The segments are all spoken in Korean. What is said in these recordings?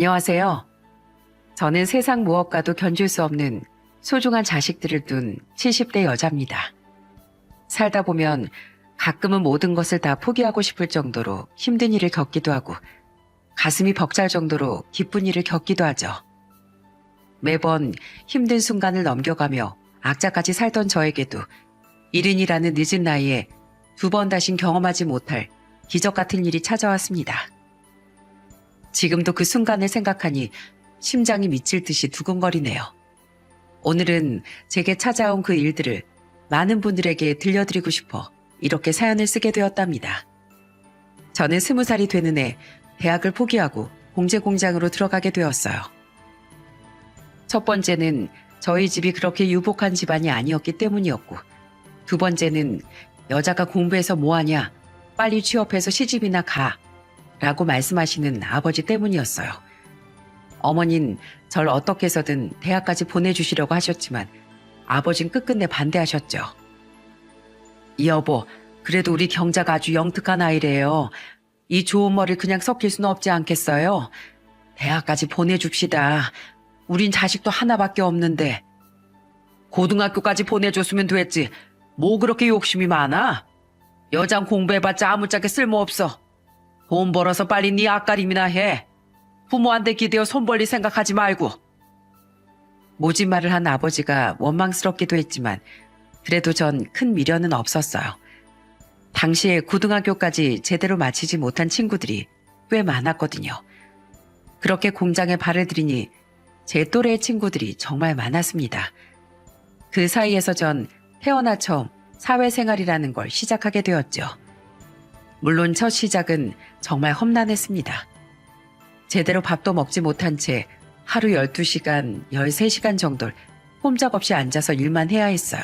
안녕하세요. 저는 세상 무엇과도 견줄 수 없는 소중한 자식들을 둔 70대 여자입니다. 살다 보면 가끔은 모든 것을 다 포기하고 싶을 정도로 힘든 일을 겪기도 하고 가슴이 벅찰 정도로 기쁜 일을 겪기도 하죠. 매번 힘든 순간을 넘겨가며 악자까지 살던 저에게도 이른이라는 늦은 나이에 두 번 다신 경험하지 못할 기적 같은 일이 찾아왔습니다. 지금도 그 순간을 생각하니 심장이 미칠 듯이 두근거리네요. 오늘은 제게 찾아온 그 일들을 많은 분들에게 들려드리고 싶어 이렇게 사연을 쓰게 되었답니다. 저는 20살이 되는 해 대학을 포기하고 봉제 공장으로 들어가게 되었어요. 첫 번째는 저희 집이 그렇게 유복한 집안이 아니었기 때문이었고, 두 번째는 여자가 공부해서 뭐하냐, 빨리 취업해서 시집이나 가 라고 말씀하시는 아버지 때문이었어요. 어머닌 절 어떻게 해서든 대학까지 보내주시려고 하셨지만 아버진 끝끝내 반대하셨죠. 이 여보, 그래도 우리 경자가 아주 영특한 아이래요. 이 좋은 머리를 그냥 섞일 수는 없지 않겠어요? 대학까지 보내줍시다. 우린 자식도 하나밖에 없는데. 고등학교까지 보내줬으면 됐지. 뭐 그렇게 욕심이 많아? 여장 공부해봤자 아무짝에 쓸모없어. 돈 벌어서 빨리 네 앞가림이나 해. 부모한테 기대어 손 벌릴 생각하지 말고. 모진 말을 한 아버지가 원망스럽기도 했지만 그래도 전 큰 미련은 없었어요. 당시에 고등학교까지 제대로 마치지 못한 친구들이 꽤 많았거든요. 그렇게 공장에 발을 들이니 제 또래의 친구들이 정말 많았습니다. 그 사이에서 전 태어나 처음 사회생활이라는 걸 시작하게 되었죠. 물론 첫 시작은 정말 험난했습니다. 제대로 밥도 먹지 못한 채 하루 12시간, 13시간 정도를 꼼짝없이 앉아서 일만 해야 했어요.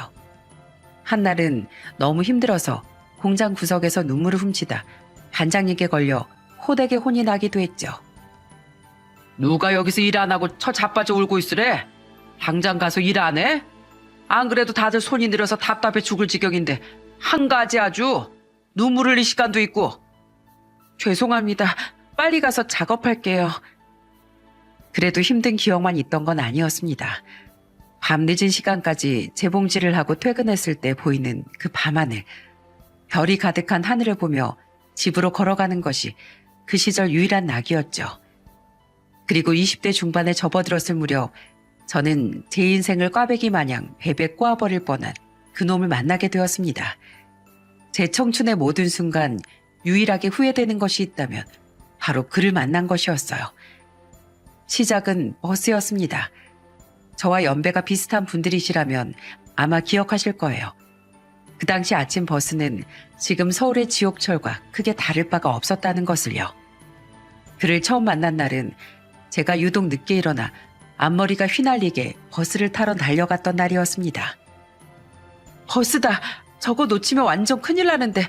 한날은 너무 힘들어서 공장 구석에서 눈물을 훔치다 반장님께 걸려 호되게 혼이 나기도 했죠. 누가 여기서 일 안 하고 처 자빠져 울고 있으래? 당장 가서 일 안 해? 안 그래도 다들 손이 늘어서 답답해 죽을 지경인데 한가지 아주 눈물 흘릴 시간도 있고. 죄송합니다. 빨리 가서 작업할게요. 그래도 힘든 기억만 있던 건 아니었습니다. 밤늦은 시간까지 재봉질을 하고 퇴근했을 때 보이는 그 밤하늘, 별이 가득한 하늘을 보며 집으로 걸어가는 것이 그 시절 유일한 낙이었죠. 그리고 20대 중반에 접어들었을 무렵 저는 제 인생을 꽈배기 마냥 베베 꼬아버릴 뻔한 그놈을 만나게 되었습니다. 제 청춘의 모든 순간 유일하게 후회되는 것이 있다면 바로 그를 만난 것이었어요. 시작은 버스였습니다. 저와 연배가 비슷한 분들이시라면 아마 기억하실 거예요. 그 당시 아침 버스는 지금 서울의 지옥철과 크게 다를 바가 없었다는 것을요. 그를 처음 만난 날은 제가 유독 늦게 일어나 앞머리가 휘날리게 버스를 타러 달려갔던 날이었습니다. 버스다. 저거 놓치면 완전 큰일 나는데.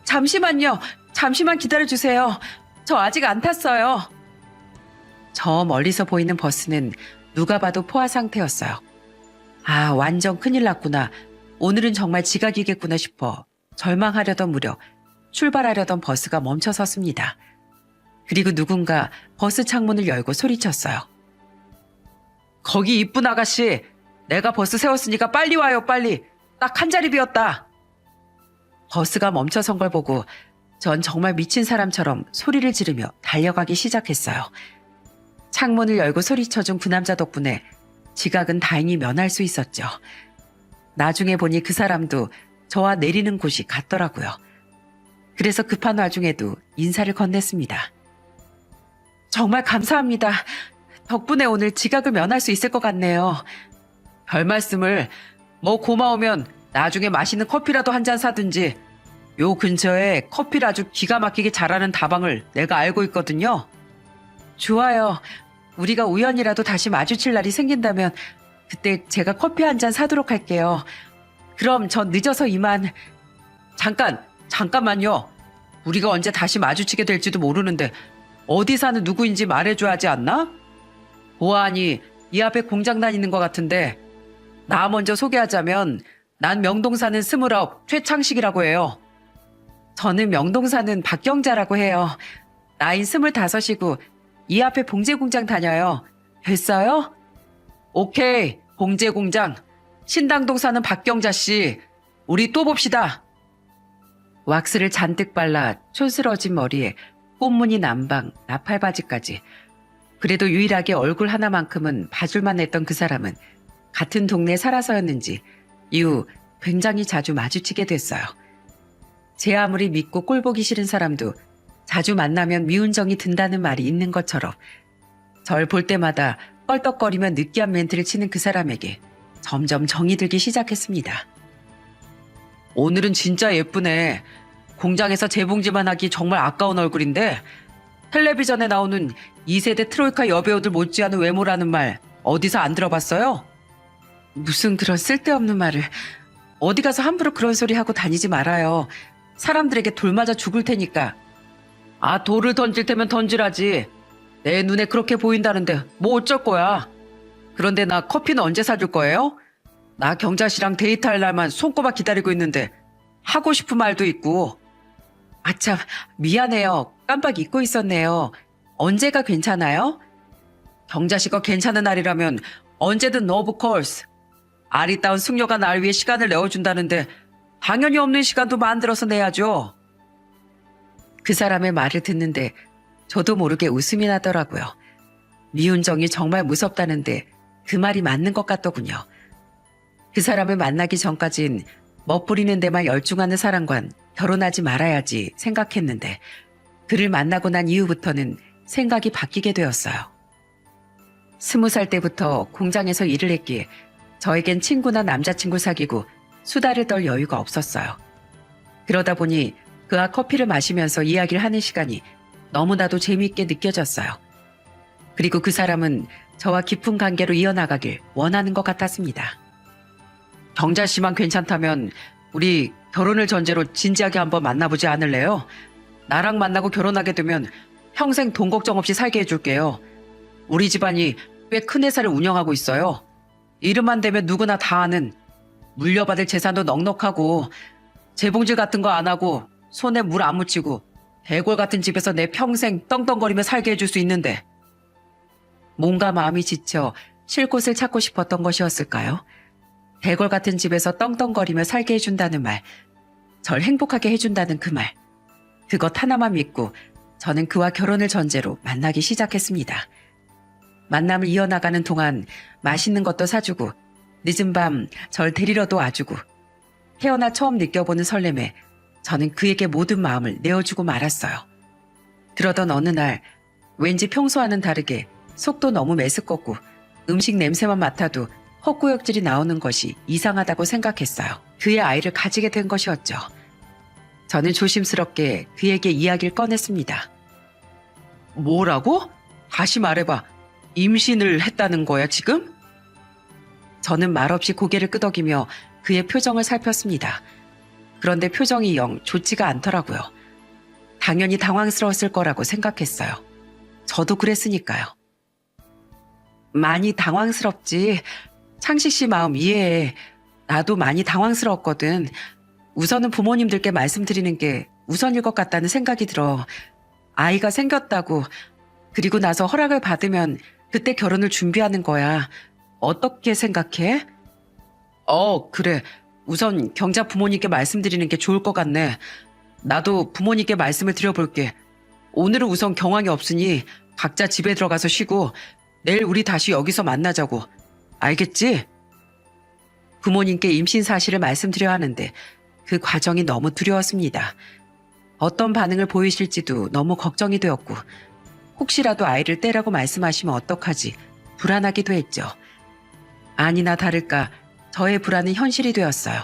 잠시만요. 잠시만 기다려주세요. 저 아직 안 탔어요. 저 멀리서 보이는 버스는 누가 봐도 포화 상태였어요. 아, 완전 큰일 났구나. 오늘은 정말 지각이겠구나 싶어 절망하려던 무렵 출발하려던 버스가 멈춰 섰습니다. 그리고 누군가 버스 창문을 열고 소리쳤어요. 거기 이쁜 아가씨, 내가 버스 세웠으니까 빨리 와요, 빨리. 딱 한 자리 비었다. 버스가 멈춰선 걸 보고 전 정말 미친 사람처럼 소리를 지르며 달려가기 시작했어요. 창문을 열고 소리쳐준 그 남자 덕분에 지각은 다행히 면할 수 있었죠. 나중에 보니 그 사람도 저와 내리는 곳이 같더라고요. 그래서 급한 와중에도 인사를 건넸습니다. 정말 감사합니다. 덕분에 오늘 지각을 면할 수 있을 것 같네요. 별 말씀을. 뭐 고마우면 나중에 맛있는 커피라도 한 잔 사든지. 요 근처에 커피를 아주 기가 막히게 잘하는 다방을 내가 알고 있거든요. 좋아요. 우리가 우연이라도 다시 마주칠 날이 생긴다면 그때 제가 커피 한 잔 사도록 할게요. 그럼 전 늦어서 이만. 잠깐만요. 우리가 언제 다시 마주치게 될지도 모르는데 어디 사는 누구인지 말해줘야 하지 않나? 보아하니 이 앞에 공장 다니는 것 같은데. 나 먼저 소개하자면 난 명동 사는 29 최창식이라고 해요. 저는 명동 사는 박경자라고 해요. 나이는 25이고 이 앞에 봉제 공장 다녀요. 됐어요? 오케이, 봉제 공장. 신당동 사는 박경자 씨. 우리 또 봅시다. 왁스를 잔뜩 발라 촌스러진 머리에 꽃무늬 남방, 나팔바지까지. 그래도 유일하게 얼굴 하나만큼은 봐줄만 했던 그 사람은 같은 동네에 살아서였는지 이후 굉장히 자주 마주치게 됐어요. 제 아무리 믿고 꼴보기 싫은 사람도 자주 만나면 미운 정이 든다는 말이 있는 것처럼 절 볼 때마다 껄떡거리며 느끼한 멘트를 치는 그 사람에게 점점 정이 들기 시작했습니다. 오늘은 진짜 예쁘네. 공장에서 재봉지만 하기 정말 아까운 얼굴인데 텔레비전에 나오는 2세대 트로이카 여배우들 못지않은 외모라는 말 어디서 안 들어봤어요? 무슨 그런 쓸데없는 말을. 어디 가서 함부로 그런 소리 하고 다니지 말아요. 사람들에게 돌 맞아 죽을 테니까. 아, 돌을 던질 테면 던지라지. 내 눈에 그렇게 보인다는데 뭐 어쩔 거야. 그런데 나 커피는 언제 사줄 거예요? 나 경자 씨랑 데이트할 날만 손꼽아 기다리고 있는데 하고 싶은 말도 있고. 아참, 미안해요. 깜빡 잊고 있었네요. 언제가 괜찮아요? 경자 씨가 괜찮은 날이라면 언제든 of course. 아리따운 숙녀가 날 위해 시간을 내어준다는데 당연히 없는 시간도 만들어서 내야죠. 그 사람의 말을 듣는데 저도 모르게 웃음이 나더라고요. 미운 정이 정말 무섭다는데 그 말이 맞는 것 같더군요. 그 사람을 만나기 전까진 멋부리는 데만 열중하는 사람과는 결혼하지 말아야지 생각했는데 그를 만나고 난 이후부터는 생각이 바뀌게 되었어요. 20살 때부터 공장에서 일을 했기에 저에겐 친구나 남자친구 사귀고 수다를 떨 여유가 없었어요. 그러다 보니 그와 커피를 마시면서 이야기를 하는 시간이 너무나도 재미있게 느껴졌어요. 그리고 그 사람은 저와 깊은 관계로 이어나가길 원하는 것 같았습니다. 경자 씨만 괜찮다면 우리 결혼을 전제로 진지하게 한번 만나보지 않을래요? 나랑 만나고 결혼하게 되면 평생 돈 걱정 없이 살게 해줄게요. 우리 집안이 꽤 큰 회사를 운영하고 있어요. 이름만 대면 누구나 다 아는. 물려받을 재산도 넉넉하고 재봉질 같은 거 안 하고 손에 물 안 묻히고 대골 같은 집에서 내 평생 떵떵거리며 살게 해줄 수 있는데. 몸과 마음이 지쳐 쉴 곳을 찾고 싶었던 것이었을까요? 대골 같은 집에서 떵떵거리며 살게 해준다는 말, 절 행복하게 해준다는 그 말. 그것 하나만 믿고 저는 그와 결혼을 전제로 만나기 시작했습니다. 만남을 이어나가는 동안 맛있는 것도 사주고 늦은 밤 절 데리러도 와주고 태어나 처음 느껴보는 설렘에 저는 그에게 모든 마음을 내어주고 말았어요. 그러던 어느 날 왠지 평소와는 다르게 속도 너무 메스껍고 음식 냄새만 맡아도 헛구역질이 나오는 것이 이상하다고 생각했어요. 그의 아이를 가지게 된 것이었죠. 저는 조심스럽게 그에게 이야기를 꺼냈습니다. 뭐라고? 다시 말해봐. 임신을 했다는 거야 지금? 저는 말없이 고개를 끄덕이며 그의 표정을 살폈습니다. 그런데 표정이 영 좋지가 않더라고요. 당연히 당황스러웠을 거라고 생각했어요. 저도 그랬으니까요. 많이 당황스럽지. 창식 씨 마음 이해해. 나도 많이 당황스러웠거든. 우선은 부모님들께 말씀드리는 게 우선일 것 같다는 생각이 들어. 아이가 생겼다고. 그리고 나서 허락을 받으면 그때 결혼을 준비하는 거야. 어떻게 생각해? 그래. 우선 경자 부모님께 말씀드리는 게 좋을 것 같네. 나도 부모님께 말씀을 드려볼게. 오늘은 우선 경황이 없으니 각자 집에 들어가서 쉬고 내일 우리 다시 여기서 만나자고. 알겠지? 부모님께 임신 사실을 말씀드려야 하는데 그 과정이 너무 두려웠습니다. 어떤 반응을 보이실지도 너무 걱정이 되었고 혹시라도 아이를 떼라고 말씀하시면 어떡하지 불안하기도 했죠. 아니나 다를까 저의 불안은 현실이 되었어요.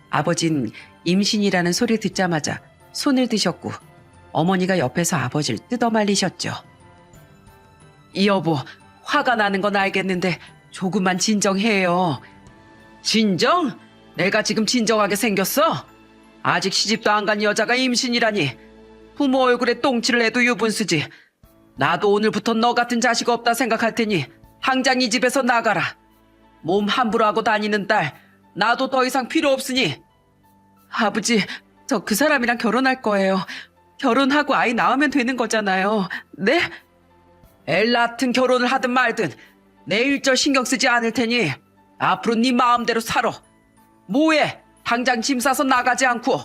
아버진 임신이라는 소리 듣자마자 손을 드셨고 어머니가 옆에서 아버지를 뜯어말리셨죠. 여보, 화가 나는 건 알겠는데 조금만 진정해요. 진정? 내가 지금 진정하게 생겼어? 아직 시집도 안 간 여자가 임신이라니. 부모 얼굴에 똥칠을 해도 유분수지. 나도 오늘부터 너 같은 자식 없다 생각할 테니 당장 이 집에서 나가라. 몸 함부로 하고 다니는 딸, 나도 더 이상 필요 없으니. 아버지, 저 그 사람이랑 결혼할 거예요. 결혼하고 아이 낳으면 되는 거잖아요. 네? 엘라 같은 결혼을 하든 말든 내 일절 신경 쓰지 않을 테니 앞으로 네 마음대로 살아. 뭐해? 당장 짐 싸서 나가지 않고.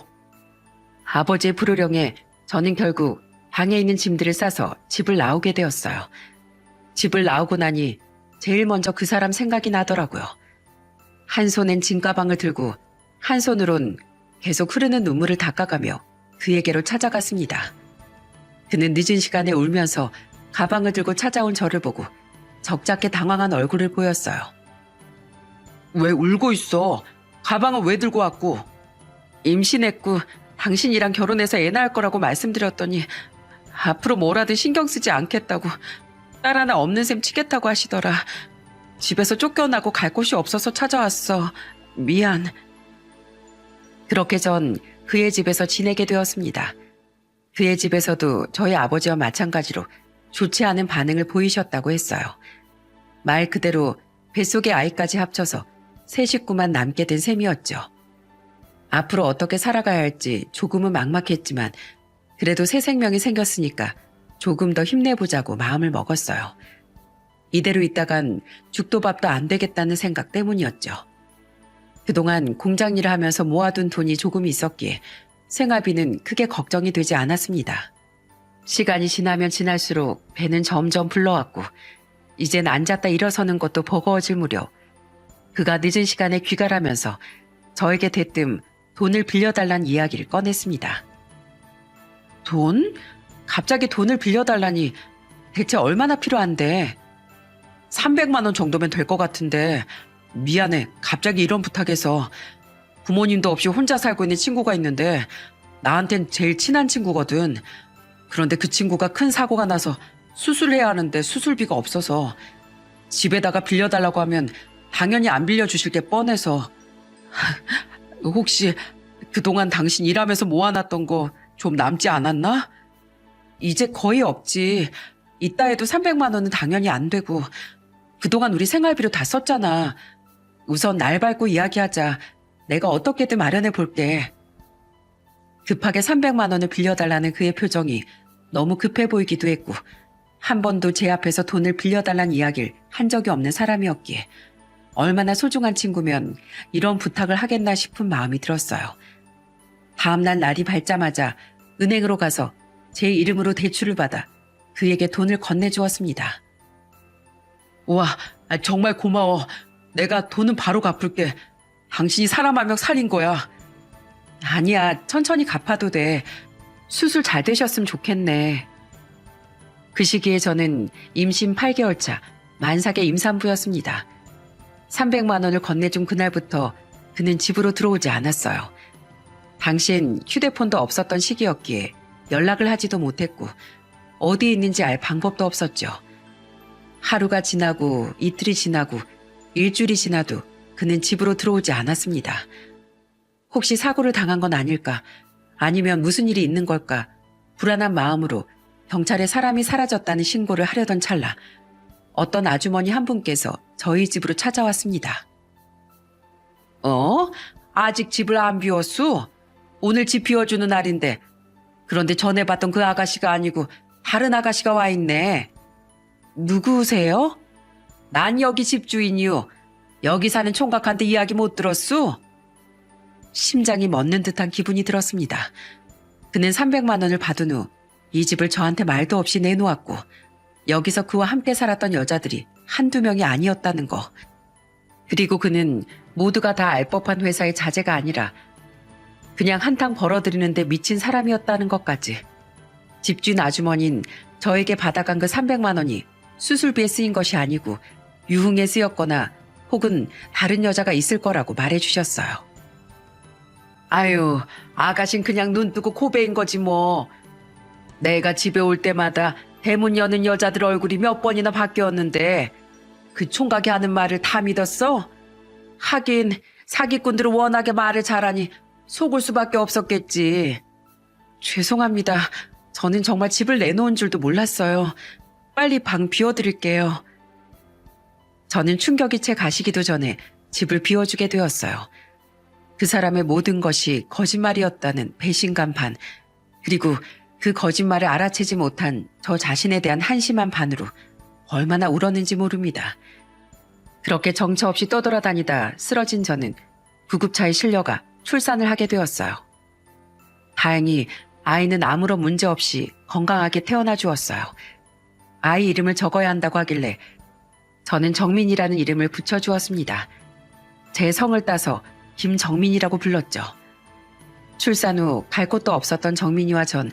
아버지의 불호령에 저는 결국 방에 있는 짐들을 싸서 집을 나오게 되었어요. 집을 나오고 나니 제일 먼저 그 사람 생각이 나더라고요. 한 손엔 짐가방을 들고 한 손으론 계속 흐르는 눈물을 닦아가며 그에게로 찾아갔습니다. 그는 늦은 시간에 울면서 가방을 들고 찾아온 저를 보고 적잖게 당황한 얼굴을 보였어요. 왜 울고 있어? 가방은 왜 들고 왔고? 임신했고 당신이랑 결혼해서 애 낳을 거라고 말씀드렸더니 앞으로 뭐라든 신경 쓰지 않겠다고 딸 하나 없는 셈 치겠다고 하시더라. 집에서 쫓겨나고 갈 곳이 없어서 찾아왔어. 미안. 그렇게 전 그의 집에서 지내게 되었습니다. 그의 집에서도 저희 아버지와 마찬가지로 좋지 않은 반응을 보이셨다고 했어요. 말 그대로 뱃속의 아이까지 합쳐서 세 식구만 남게 된 셈이었죠. 앞으로 어떻게 살아가야 할지 조금은 막막했지만 그래도 새 생명이 생겼으니까 조금 더 힘내보자고 마음을 먹었어요. 이대로 있다간 죽도 밥도 안 되겠다는 생각 때문이었죠. 그동안 공장 일을 하면서 모아둔 돈이 조금 있었기에 생활비는 크게 걱정이 되지 않았습니다. 시간이 지나면 지날수록 배는 점점 불러왔고 이젠 앉았다 일어서는 것도 버거워질 무렵 그가 늦은 시간에 귀가하면서 저에게 대뜸 돈을 빌려달란 이야기를 꺼냈습니다. 돈? 갑자기 돈을 빌려달라니 대체 얼마나 필요한데? 300만 원 정도면 될 것 같은데 미안해. 갑자기 이런 부탁해서 부모님도 없이 혼자 살고 있는 친구가 있는데 나한텐 제일 친한 친구거든. 그런데 그 친구가 큰 사고가 나서 수술해야 하는데 수술비가 없어서 집에다가 빌려달라고 하면 당연히 안 빌려주실 게 뻔해서 혹시 그동안 당신 일하면서 모아놨던 거 좀 남지 않았나? 이제 거의 없지. 이따 해도 300만 원은 당연히 안 되고 그동안 우리 생활비로 다 썼잖아. 우선 날 밟고 이야기하자. 내가 어떻게든 마련해 볼게. 급하게 300만 원을 빌려달라는 그의 표정이 너무 급해 보이기도 했고 한 번도 제 앞에서 돈을 빌려달라는 이야기를 한 적이 없는 사람이었기에 얼마나 소중한 친구면 이런 부탁을 하겠나 싶은 마음이 들었어요. 다음날 날이 밝자마자 은행으로 가서 제 이름으로 대출을 받아 그에게 돈을 건네주었습니다. 우와, 정말 고마워. 내가 돈은 바로 갚을게. 당신이 사람 한 명 살린 거야. 아니야, 천천히 갚아도 돼. 수술 잘 되셨으면 좋겠네. 그 시기에 저는 임신 8개월 차 만삭의 임산부였습니다. 300만 원을 건네준 그날부터 그는 집으로 들어오지 않았어요. 당시엔 휴대폰도 없었던 시기였기에 연락을 하지도 못했고 어디 있는지 알 방법도 없었죠. 하루가 지나고 이틀이 지나고 일주일이 지나도 그는 집으로 들어오지 않았습니다. 혹시 사고를 당한 건 아닐까? 아니면 무슨 일이 있는 걸까? 불안한 마음으로 경찰에 사람이 사라졌다는 신고를 하려던 찰나 어떤 아주머니 한 분께서 저희 집으로 찾아왔습니다. 아직 집을 안 비웠소? 오늘 집 비워주는 날인데 그런데 전에 봤던 그 아가씨가 아니고 다른 아가씨가 와 있네. 누구세요? 난 여기 집주인이요. 여기 사는 총각한테 이야기 못 들었소? 심장이 멎는 듯한 기분이 들었습니다. 그는 300만 원을 받은 후 이 집을 저한테 말도 없이 내놓았고 여기서 그와 함께 살았던 여자들이 한두 명이 아니었다는 거. 그리고 그는 모두가 다 알 법한 회사의 자제가 아니라 그냥 한탕 벌어들이는데 미친 사람이었다는 것까지. 집주인 아주머니는 저에게 받아간 그 300만 원이 수술비에 쓰인 것이 아니고 유흥에 쓰였거나 혹은 다른 여자가 있을 거라고 말해주셨어요. 아유, 아가씨는 그냥 눈 뜨고 코 베인 거지 뭐. 내가 집에 올 때마다 대문 여는 여자들 얼굴이 몇 번이나 바뀌었는데 그 총각이 하는 말을 다 믿었어? 하긴 사기꾼들은 워낙에 말을 잘하니 속을 수밖에 없었겠지. 죄송합니다. 저는 정말 집을 내놓은 줄도 몰랐어요. 빨리 방 비워드릴게요. 저는 충격이 채 가시기도 전에 집을 비워주게 되었어요. 그 사람의 모든 것이 거짓말이었다는 배신감 반, 그리고 그 거짓말을 알아채지 못한 저 자신에 대한 한심한 반으로 얼마나 울었는지 모릅니다. 그렇게 정처 없이 떠돌아다니다 쓰러진 저는 구급차에 실려가 출산을 하게 되었어요. 다행히 아이는 아무런 문제 없이 건강하게 태어나 주었어요. 아이 이름을 적어야 한다고 하길래 저는 정민이라는 이름을 붙여주었습니다. 제 성을 따서 김정민이라고 불렀죠. 출산 후 갈 곳도 없었던 정민이와 전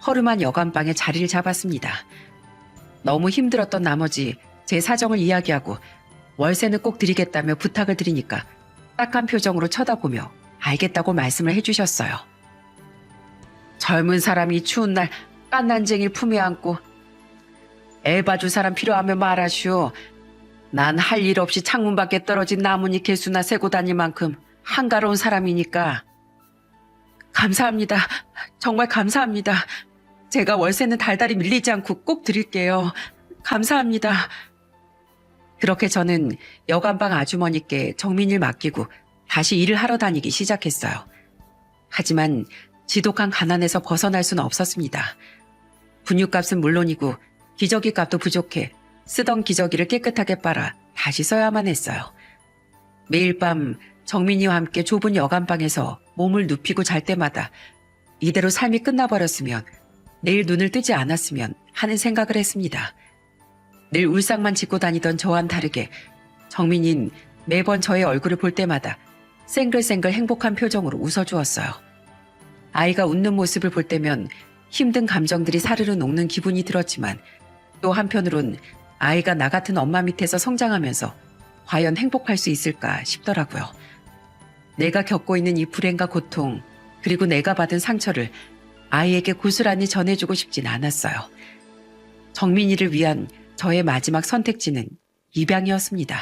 허름한 여관방에 자리를 잡았습니다. 너무 힘들었던 나머지 제 사정을 이야기하고 월세는 꼭 드리겠다며 부탁을 드리니까 딱한 표정으로 쳐다보며 알겠다고 말씀을 해주셨어요. 젊은 사람이 추운 날 깐난쟁이를 품에 안고 애 봐줄 사람 필요하면 말하시오. 난 할 일 없이 창문 밖에 떨어진 나뭇잎 개수나 세고 다닐 만큼 한가로운 사람이니까. 감사합니다. 정말 감사합니다. 제가 월세는 달달이 밀리지 않고 꼭 드릴게요. 감사합니다. 그렇게 저는 여관방 아주머니께 정민이를 맡기고 다시 일을 하러 다니기 시작했어요. 하지만 지독한 가난에서 벗어날 수는 없었습니다. 분유값은 물론이고 기저귀 값도 부족해 쓰던 기저귀를 깨끗하게 빨아 다시 써야만 했어요. 매일 밤 정민이와 함께 좁은 여관방에서 몸을 눕히고 잘 때마다 이대로 삶이 끝나버렸으면, 내일 눈을 뜨지 않았으면 하는 생각을 했습니다. 늘 울상만 짚고 다니던 저와는 다르게 정민이는 매번 저의 얼굴을 볼 때마다 생글생글 행복한 표정으로 웃어주었어요. 아이가 웃는 모습을 볼 때면 힘든 감정들이 사르르 녹는 기분이 들었지만, 또 한편으론 아이가 나 같은 엄마 밑에서 성장하면서 과연 행복할 수 있을까 싶더라고요. 내가 겪고 있는 이 불행과 고통, 그리고 내가 받은 상처를 아이에게 고스란히 전해주고 싶진 않았어요. 정민이를 위한 저의 마지막 선택지는 입양이었습니다.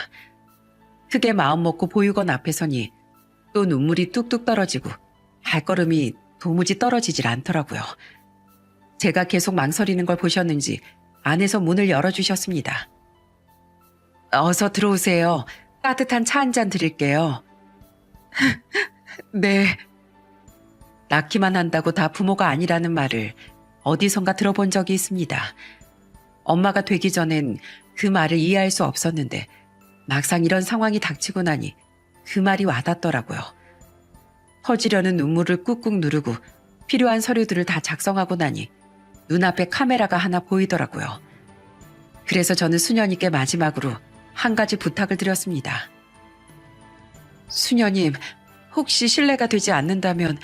크게 마음먹고 보육원 앞에 서니 또 눈물이 뚝뚝 떨어지고 발걸음이 도무지 떨어지질 않더라고요. 제가 계속 망설이는 걸 보셨는지 안에서 문을 열어주셨습니다. 어서 들어오세요. 따뜻한 차 한 잔 드릴게요. 네. 낳기만 한다고 다 부모가 아니라는 말을 어디선가 들어본 적이 있습니다. 엄마가 되기 전엔 그 말을 이해할 수 없었는데 막상 이런 상황이 닥치고 나니 그 말이 와닿더라고요. 터지려는 눈물을 꾹꾹 누르고 필요한 서류들을 다 작성하고 나니 눈앞에 카메라가 하나 보이더라고요. 그래서 저는 수녀님께 마지막으로 한 가지 부탁을 드렸습니다. 수녀님, 혹시 실례가 되지 않는다면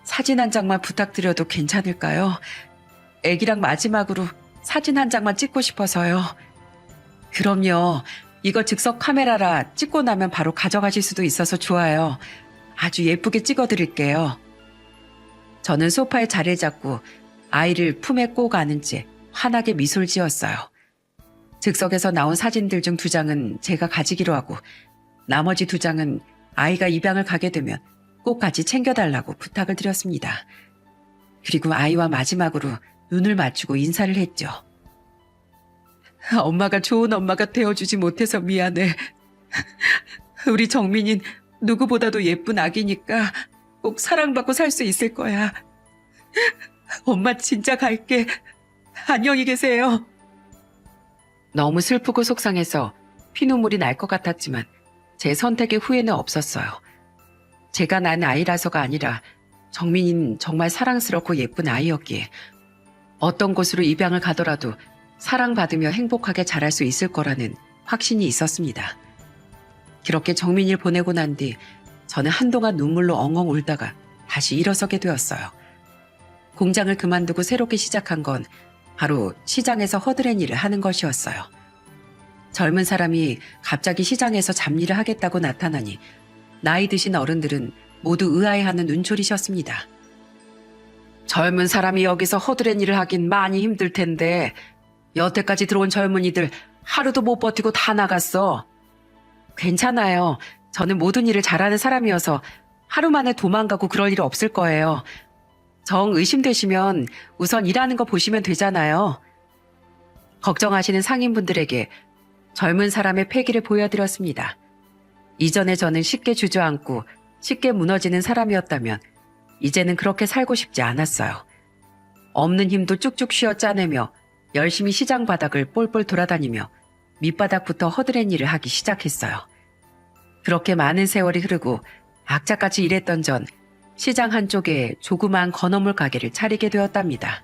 사진 한 장만 부탁드려도 괜찮을까요? 애기랑 마지막으로 사진 한 장만 찍고 싶어서요. 그럼요. 이거 즉석 카메라라 찍고 나면 바로 가져가실 수도 있어서 좋아요. 아주 예쁘게 찍어드릴게요. 저는 소파에 자리를 잡고 아이를 품에 꼭 안은 채 환하게 미소를 지었어요. 즉석에서 나온 사진들 중 2장은 제가 가지기로 하고 나머지 2장은 아이가 입양을 가게 되면 꼭 같이 챙겨달라고 부탁을 드렸습니다. 그리고 아이와 마지막으로 눈을 맞추고 인사를 했죠. 엄마가 좋은 엄마가 되어주지 못해서 미안해. 우리 정민이는 누구보다도 예쁜 아기니까 꼭 사랑받고 살 수 있을 거야. 엄마 진짜 갈게. 안녕히 계세요. 너무 슬프고 속상해서 피눈물이 날 것 같았지만 제 선택의 후회는 없었어요. 제가 낳은 아이라서가 아니라 정민이는 정말 사랑스럽고 예쁜 아이였기에 어떤 곳으로 입양을 가더라도 사랑받으며 행복하게 자랄 수 있을 거라는 확신이 있었습니다. 그렇게 정민이를 보내고 난 뒤 저는 한동안 눈물로 엉엉 울다가 다시 일어서게 되었어요. 공장을 그만두고 새롭게 시작한 건 바로 시장에서 허드렛 일을 하는 것이었어요. 젊은 사람이 갑자기 시장에서 잡일을 하겠다고 나타나니 나이 드신 어른들은 모두 의아해하는 눈초리셨습니다. 젊은 사람이 여기서 허드렛 일을 하긴 많이 힘들 텐데 여태까지 들어온 젊은이들 하루도 못 버티고 다 나갔어. 괜찮아요. 저는 모든 일을 잘하는 사람이어서 하루 만에 도망가고 그럴 일 없을 거예요. 정 의심되시면 우선 일하는 거 보시면 되잖아요. 걱정하시는 상인분들에게 젊은 사람의 패기를 보여드렸습니다. 이전에 저는 쉽게 주저앉고 쉽게 무너지는 사람이었다면 이제는 그렇게 살고 싶지 않았어요. 없는 힘도 쭉쭉 쉬어 짜내며 열심히 시장 바닥을 볼 돌아다니며 밑바닥부터 허드렛 일을 하기 시작했어요. 그렇게 많은 세월이 흐르고 악착같이 일했던 전 시장 한쪽에 조그만 건어물 가게를 차리게 되었답니다.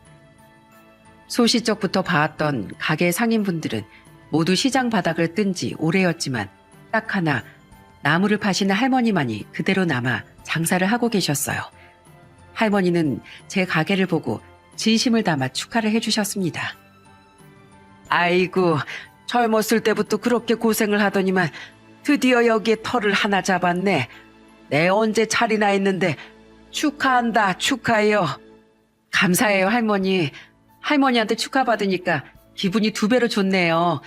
소시적부터 봐왔던 가게 상인분들은 모두 시장 바닥을 뜬 지 오래였지만 딱 하나 나무를 파시는 할머니만이 그대로 남아 장사를 하고 계셨어요. 할머니는 제 가게를 보고 진심을 담아 축하를 해주셨습니다. 아이고, 젊었을 때부터 그렇게 고생을 하더니만 드디어 여기에 터를 하나 잡았네. 내 언제 차리나 했는데 축하한다, 축하해요. 감사해요, 할머니. 할머니한테 축하받으니까 기분이 2배로 좋네요.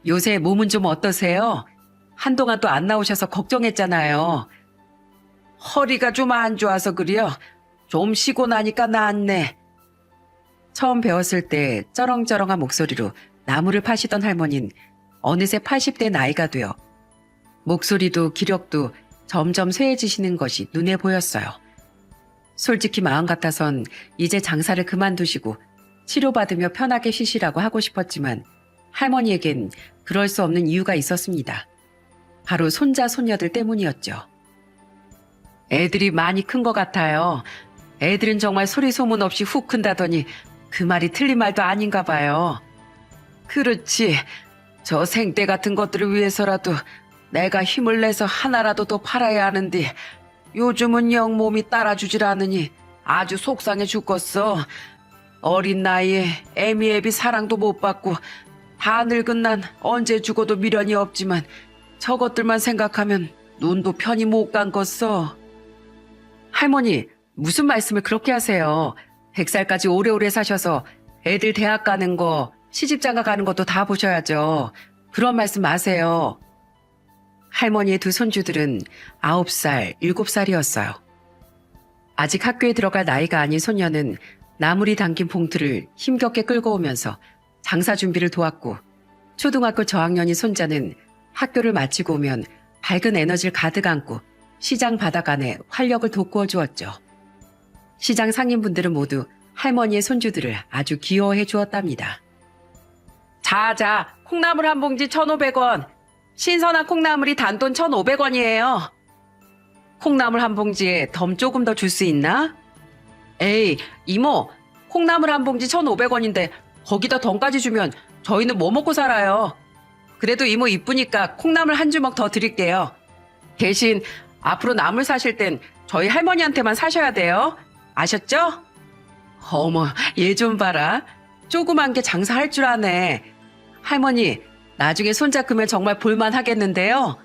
요새 몸은 좀 어떠세요? 한동안 또 안 나오셔서 걱정했잖아요. 허리가 좀 안 좋아서 그래요. 좀 쉬고 나니까 나았네. 처음 배웠을 때 쩌렁쩌렁한 목소리로 나무를 파시던 할머니는 어느새 80대 나이가 되어 목소리도 기력도 점점 쇠해지시는 것이 눈에 보였어요. 솔직히 마음 같아선 이제 장사를 그만두시고 치료받으며 편하게 쉬시라고 하고 싶었지만 할머니에겐 그럴 수 없는 이유가 있었습니다. 바로 손자 손녀들 때문이었죠. 애들이 많이 큰 것 같아요. 애들은 정말 소리 소문 없이 훅 큰다더니 그 말이 틀린 말도 아닌가 봐요. 그렇지. 저 생떼 같은 것들을 위해서라도 내가 힘을 내서 하나라도 더 팔아야 하는데 요즘은 영 몸이 따라주질 않으니 아주 속상해 죽겠어. 어린 나이에 애미애비 사랑도 못 받고 다 늙은 난 언제 죽어도 미련이 없지만 저것들만 생각하면 눈도 편히 못 감겠어. 할머니, 무슨 말씀을 그렇게 하세요. 100살까지 오래오래 사셔서 애들 대학 가는 거, 시집장가 가는 것도 다 보셔야죠. 그런 말씀 마세요. 할머니의 2 손주들은 9살, 7살이었어요. 아직 학교에 들어갈 나이가 아닌 손녀는 나물이 담긴 봉투를 힘겹게 끌고 오면서 장사 준비를 도왔고 초등학교 저학년인 손자는 학교를 마치고 오면 밝은 에너지를 가득 안고 시장 바닥 안에 활력을 돋구어 주었죠. 시장 상인분들은 모두 할머니의 손주들을 아주 귀여워해 주었답니다. 자자, 콩나물 한 봉지 1,500원. 신선한 콩나물이 단돈 1,500원이에요. 콩나물 한 봉지에 덤 조금 더 줄 수 있나? 에이, 이모, 콩나물 한 봉지 1,500원인데 거기다 덤까지 주면 저희는 뭐 먹고 살아요. 그래도 이모 이쁘니까 콩나물 한 주먹 더 드릴게요. 대신 앞으로 나물 사실 땐 저희 할머니한테만 사셔야 돼요. 아셨죠? 어머, 얘 좀 봐라. 조그만 게 장사할 줄 아네. 할머니, 나중에 손자 크면 정말 볼만 하겠는데요.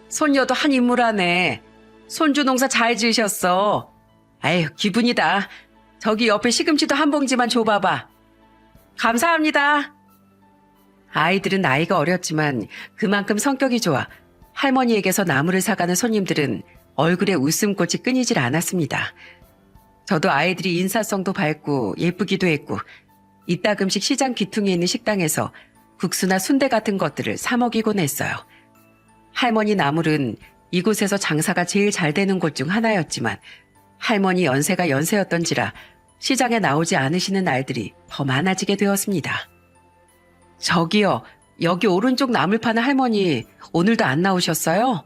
손녀도 한 인물 하네. 손주 농사 잘 지으셨어. 아유, 기분이다. 저기 옆에 시금치도 한 봉지만 줘봐봐. 감사합니다. 아이들은 나이가 어렸지만 그만큼 성격이 좋아 할머니에게서 나물을 사가는 손님들은 얼굴에 웃음꽃이 끊이질 않았습니다. 저도 아이들이 인사성도 밝고 예쁘기도 했고 이따금씩 시장 귀퉁이에 있는 식당에서 국수나 순대 같은 것들을 사 먹이곤 했어요. 할머니 나물은 이곳에서 장사가 제일 잘 되는 곳 중 하나였지만 할머니 연세가 연세였던지라 시장에 나오지 않으시는 날들이 더 많아지게 되었습니다. 저기요, 여기 오른쪽 나물 파는 할머니 오늘도 안 나오셨어요?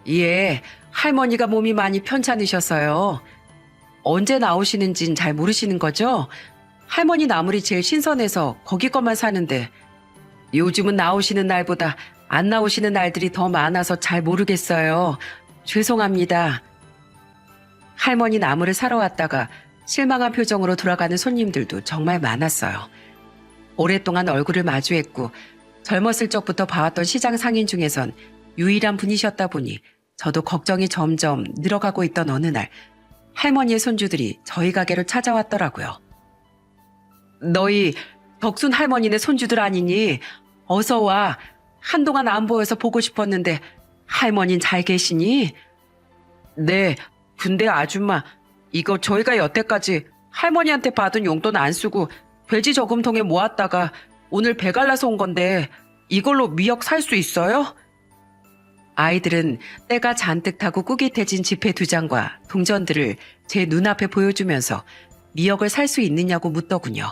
예, 할머니가 몸이 많이 편찮으셔서요. 언제 나오시는진 잘 모르시는 거죠? 할머니 나물이 제일 신선해서 거기 것만 사는데 요즘은 나오시는 날보다 안 나오시는 날들이 더 많아서 잘 모르겠어요. 죄송합니다. 할머니 나물을 사러 왔다가 실망한 표정으로 돌아가는 손님들도 정말 많았어요. 오랫동안 얼굴을 마주했고 젊었을 적부터 봐왔던 시장 상인 중에선 유일한 분이셨다 보니 저도 걱정이 점점 늘어가고 있던 어느 날 할머니의 손주들이 저희 가게로 찾아왔더라고요. 너희 덕순 할머니네 손주들 아니니? 어서 와. 한동안 안 보여서 보고 싶었는데 할머니는 잘 계시니? 네, 근데 아줌마 이거 저희가 여태까지 할머니한테 받은 용돈 안 쓰고 돼지 저금통에 모았다가 오늘 배갈라서 온 건데 이걸로 미역 살 수 있어요? 아이들은 때가 잔뜩 타고 꾸깃해진 지폐 2장과 동전들을 제 눈앞에 보여주면서 미역을 살 수 있느냐고 묻더군요.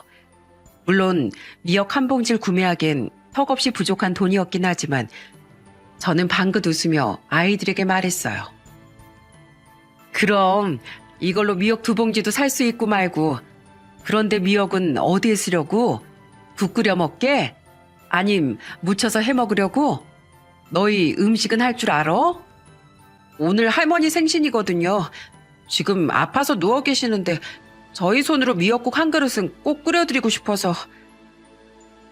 물론 미역 한 봉지를 구매하기엔 턱없이 부족한 돈이었긴 하지만 저는 방긋 웃으며 아이들에게 말했어요. 그럼 이걸로 미역 2봉지도 살 수 있고 말고. 그런데 미역은 어디에 쓰려고? 국 끓여 먹게? 아님 무쳐서 해 먹으려고? 너희 음식은 할 줄 알아? 오늘 할머니 생신이거든요. 지금 아파서 누워 계시는데 저희 손으로 미역국 한 그릇은 꼭 끓여드리고 싶어서.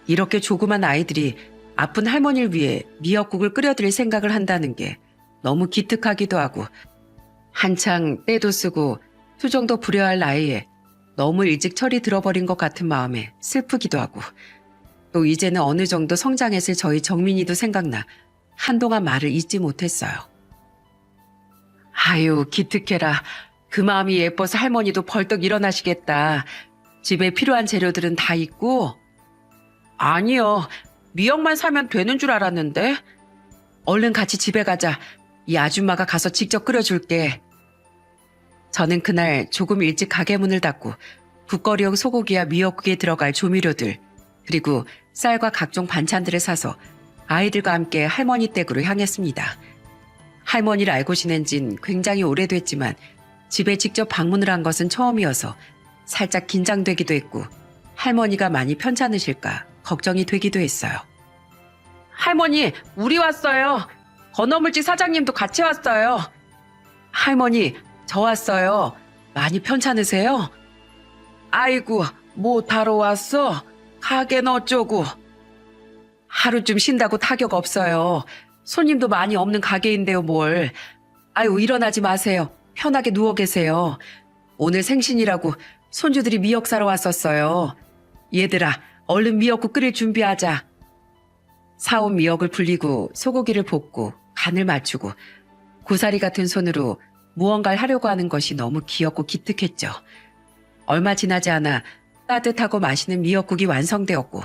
이렇게 조그만 아이들이 아픈 할머니를 위해 미역국을 끓여드릴 생각을 한다는 게 너무 기특하기도 하고, 한창 때도 쓰고 투정도 부려할 나이에 너무 일찍 철이 들어버린 것 같은 마음에 슬프기도 하고, 또 이제는 어느 정도 성장했을 저희 정민이도 생각나 한동안 말을 잇지 못했어요. 아유, 기특해라. 그 마음이 예뻐서 할머니도 벌떡 일어나시겠다. 집에 필요한 재료들은 다 있고. 아니요. 미역만 사면 되는 줄 알았는데. 얼른 같이 집에 가자. 이 아줌마가 가서 직접 끓여줄게. 저는 그날 조금 일찍 가게 문을 닫고 국거리용 소고기와 미역국에 들어갈 조미료들, 그리고 쌀과 각종 반찬들을 사서 아이들과 함께 할머니 댁으로 향했습니다. 할머니를 알고 지낸 진 굉장히 오래됐지만 집에 직접 방문을 한 것은 처음이어서 살짝 긴장되기도 했고, 할머니가 많이 편찮으실까 걱정이 되기도 했어요. 할머니, 우리 왔어요. 건어물집 사장님도 같이 왔어요. 할머니, 저 왔어요. 많이 편찮으세요? 아이고, 뭐 타러 왔어? 가게는 어쩌고? 하루쯤 쉰다고 타격 없어요. 손님도 많이 없는 가게인데요, 뭘. 아유, 일어나지 마세요. 편하게 누워 계세요. 오늘 생신이라고 손주들이 미역 사러 왔었어요. 얘들아, 얼른 미역국 끓일 준비하자. 사온 미역을 불리고 소고기를 볶고 간을 맞추고 고사리 같은 손으로 무언가를 하려고 하는 것이 너무 귀엽고 기특했죠. 얼마 지나지 않아 따뜻하고 맛있는 미역국이 완성되었고,